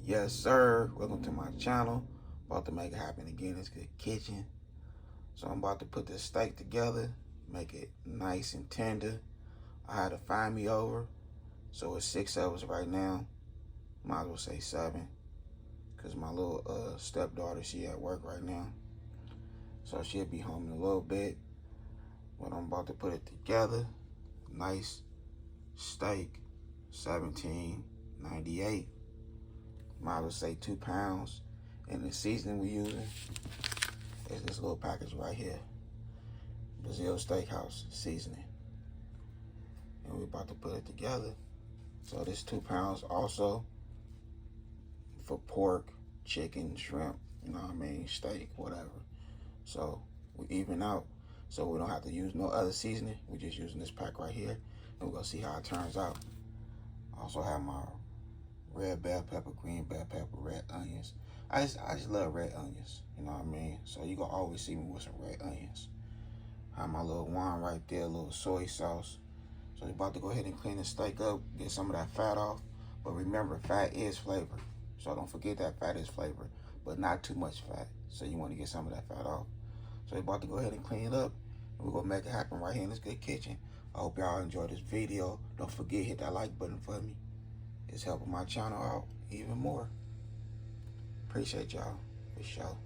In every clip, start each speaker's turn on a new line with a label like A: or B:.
A: Yes, sir. Welcome to my channel. About to make it happen again. It's Good Kitchen. So I'm about to put this steak together, make it nice and tender. I had to find me over, so it's 6 of us right now. Might as well say 7, cause my little stepdaughter, she at work right now, so she'll be home in a little bit. But I'm about to put it together. Nice steak, $17.98. Might as well say 2 pounds. And the seasoning we're using is this little package right here, Brazil Steakhouse seasoning. And we're about to put it together. So this 2 pounds also for pork, chicken, shrimp, you know what I mean, steak, whatever. So we even out, so we don't have to use no other seasoning. We're just using this pack right here, and we're gonna see how it turns out. I also have my red bell pepper, green bell pepper, red onions. I just love red onions, you know what I mean? So you gonna always see me with some red onions. I have my little wine right there, a little soy sauce. So we're about to go ahead and clean the steak up, get some of that fat off. But remember, fat is flavor. So don't forget that fat is flavor, but not too much fat. So you want to get some of that fat off. So we're about to go ahead and clean it up, and we're gonna make it happen right here in this Good Kitchen. I hope y'all enjoyed this video. Don't forget, hit that like button for me. It's helping my channel out even more. Appreciate y'all, for sure.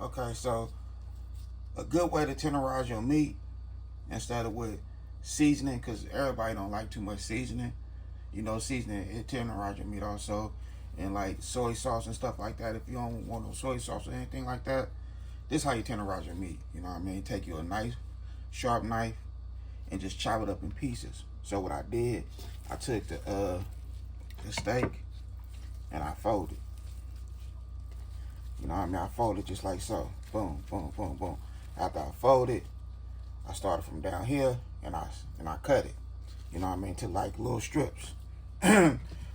A: Okay, so a good way to tenderize your meat instead of with seasoning, because everybody don't like too much seasoning. You know, seasoning, it tenderize your meat also. And like soy sauce and stuff like that, if you don't want no soy sauce or anything like that, this is how you tenderize your meat. You know what I mean? Take you a nice sharp knife and just chop it up in pieces. So what I did, I took the steak and I folded. You know what I mean? I folded just like so. Boom, boom, boom, boom. After I folded, I started from down here and I cut it. You know what I mean? To like little strips.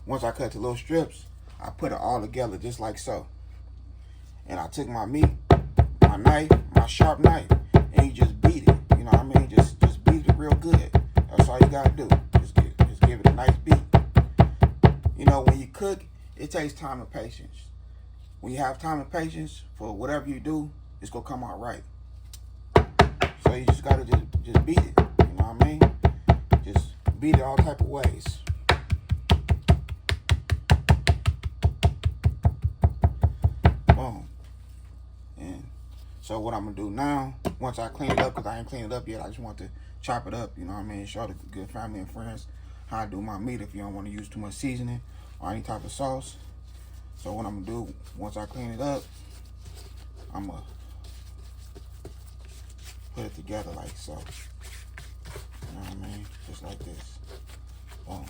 A: Once I cut to little strips, I put it all together just like so. And I took my meat, my knife, my sharp knife, and you just beat it. You know what I mean? Just beat it real good. That's all you gotta do. Just give it a nice beat. You know, when you cook, it takes time and patience. When you have time and patience for whatever you do, it's gonna come out right. So you just gotta just beat it. You know what I mean? Just beat it all type of ways. Boom. And so what I'm gonna do now, once I clean it up, because I ain't cleaned it up yet, I just want to chop it up, you know what I mean? Show the good family and friends how I do my meat if you don't want to use too much seasoning or any type of sauce. So what I'm gonna do, once I clean it up, I'm gonna put it together like so. You know what I mean? Just like this. Boom.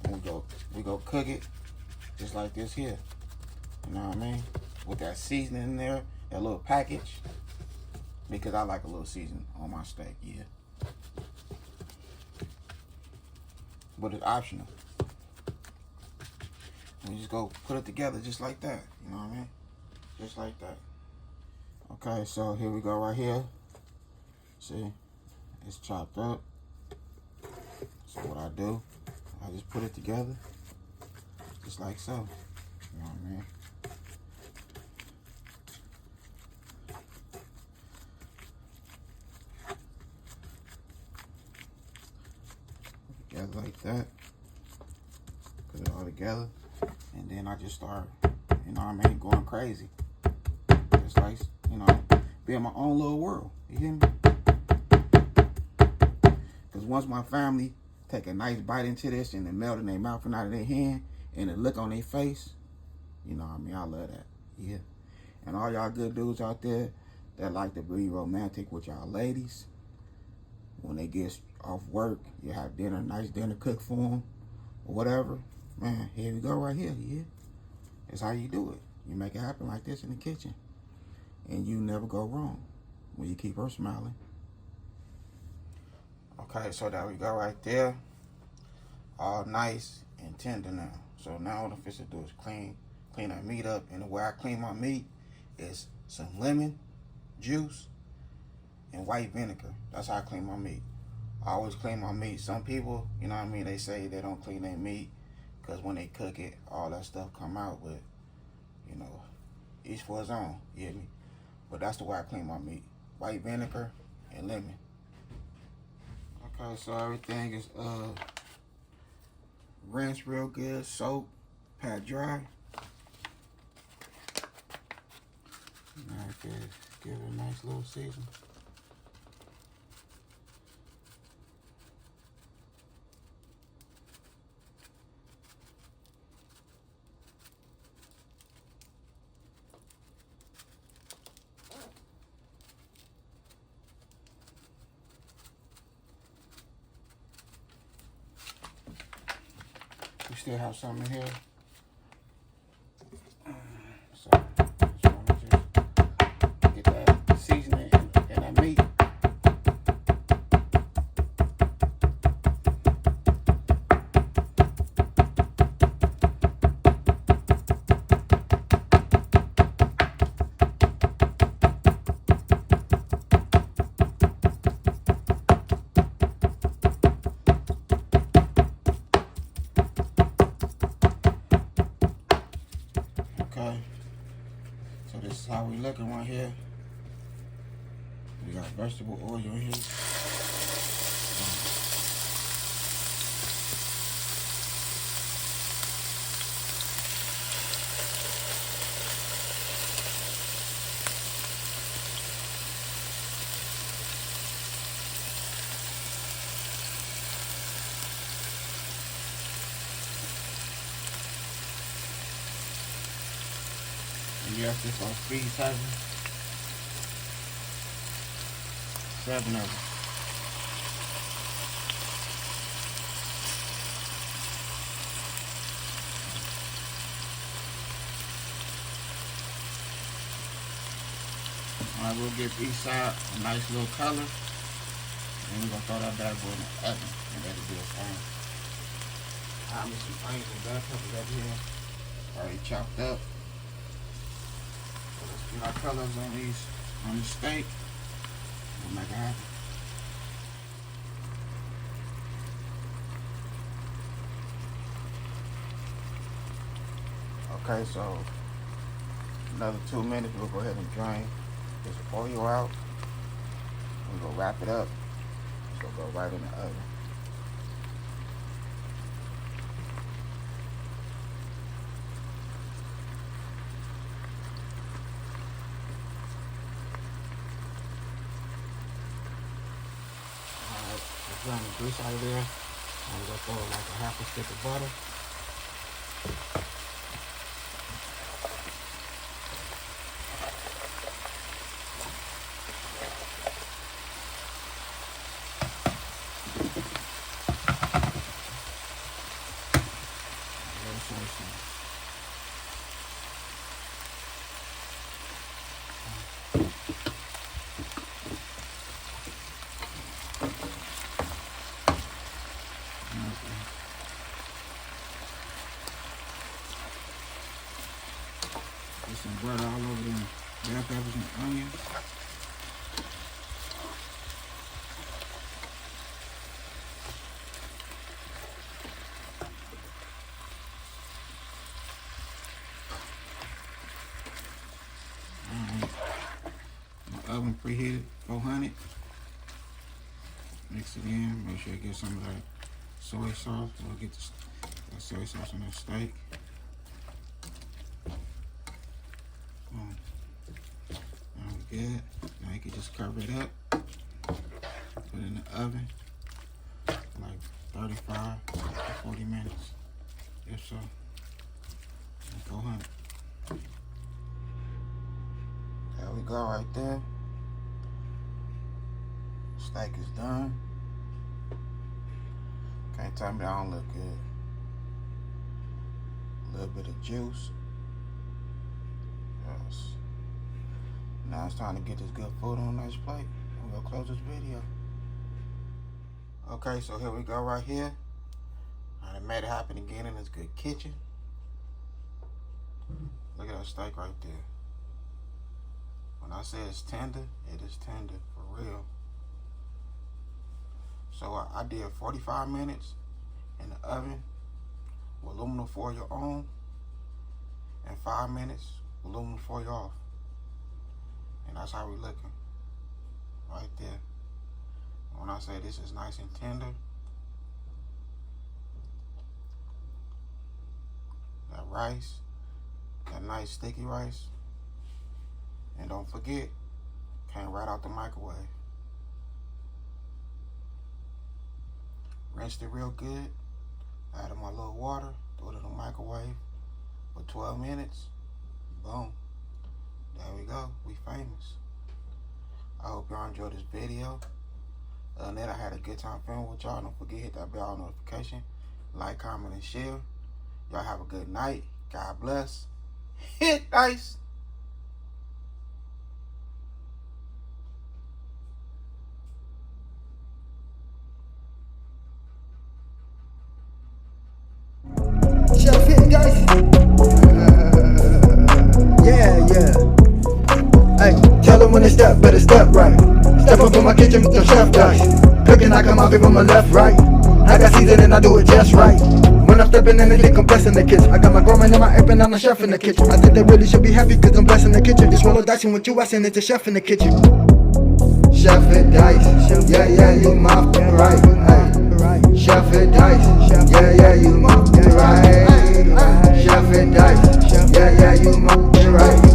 A: And we go cook it just like this here. You know what I mean? With that seasoning in there, that little package. Because I like a little seasoning on my steak, yeah. But it's optional. And you just go put it together just like that. You know what I mean? Just like that. Okay, so here we go right here. See, it's chopped up. So what I do, I just put it together just like so. You know what I mean? Together like that. Put it all together. And then I just start, you know what I mean, going crazy. Just like, you know, being my own little world. You hear me? Because once my family take a nice bite into this and it melt in their mouth and out of their hand and the look on their face, you know what I mean, I love that. Yeah. And all y'all good dudes out there that like to be romantic with y'all ladies, when they get off work, you have dinner, nice dinner cooked for them or whatever. Man, here we go right here, yeah. That's how you do it. You make it happen like this in the kitchen. and you never go wrong when you keep her smiling. Okay, so there we go right there. All nice and tender now. So now what I'm fixing to do is clean that meat up. And the way I clean my meat is some lemon juice and white vinegar. That's how I clean my meat. I always clean my meat. Some people, you know what I mean, they say they don't clean their meat because when they cook it, all that stuff come out. But, you know, each for his own, you hear me? But that's the way I clean my meat. White vinegar and lemon. Okay, so everything is rinsed real good, soap, pat dry. Now I can give it a nice little season. We still have some in here. So just want to just get that seasoning in that meat. Okay, so this is how we looking right here. We got vegetable oil in here. And yes, this on speed 7 of them. Alright, we'll give each side a nice little color. And we're gonna throw that bad boy in the oven and let it do its thing. I have me some onions and bell peppers over here. Already chopped up. So let's get our colors on the steak. We'll make it happen. Okay, so another 2 minutes, we'll go ahead and drain this oil out. We're gonna wrap it up. It's gonna go right in the oven. Alright, let's drain the grease out of there. I'm gonna throw like a half a stick of butter. Get some butter all over them bell peppers and onions. My oven preheated 400. Mix it in. Make sure you get some of that soy sauce. We'll get that soy sauce on that steak. Now we good. Now you can just cover it up. Put it in the oven like 35 to 40 minutes. If so. 400. There we go right there. Steak is done. Can't tell me I don't look good. A little bit of juice. Yes. Now it's time to get this good food on a nice plate. I'm gonna close this video. Okay, so here we go right here. I done made it happen again in this good kitchen. Look at that steak right there. When I say it's tender, it is tender for real. So I did 45 minutes in the oven with aluminum foil on and 5 minutes with aluminum foil off. And that's how we looking right there. When I say this is nice and tender, that rice, that nice sticky rice, and don't forget, came right out the microwave. Rinsed it real good, added my little water, threw it in the microwave for 12 minutes, boom. There we go, we famous. I hope y'all enjoyed this video. Other than that, I had a good time filming with y'all. Don't forget, hit that bell notification, like, comment, and share. Y'all have a good night. God bless. Hit nice.
B: Chef hit, guys. Yeah. Hey, tell them when they step, better step right. Step up in my kitchen with the chef guys. Cooking, I come out from my left, right. I got season and I do it just right. When I'm stepping in, they think I'm blessing the kitchen. I got my grandma and my apron, I'm a chef in the kitchen. I think they really should be happy cause I'm blessing the kitchen. Just roll a dice and with you, I send it to chef in the kitchen. Chef hit dice, yeah, you mopped it right. Hey. Chef hit dice, yeah, you mopped it right. Chef hit dice, yeah, you mopped it right.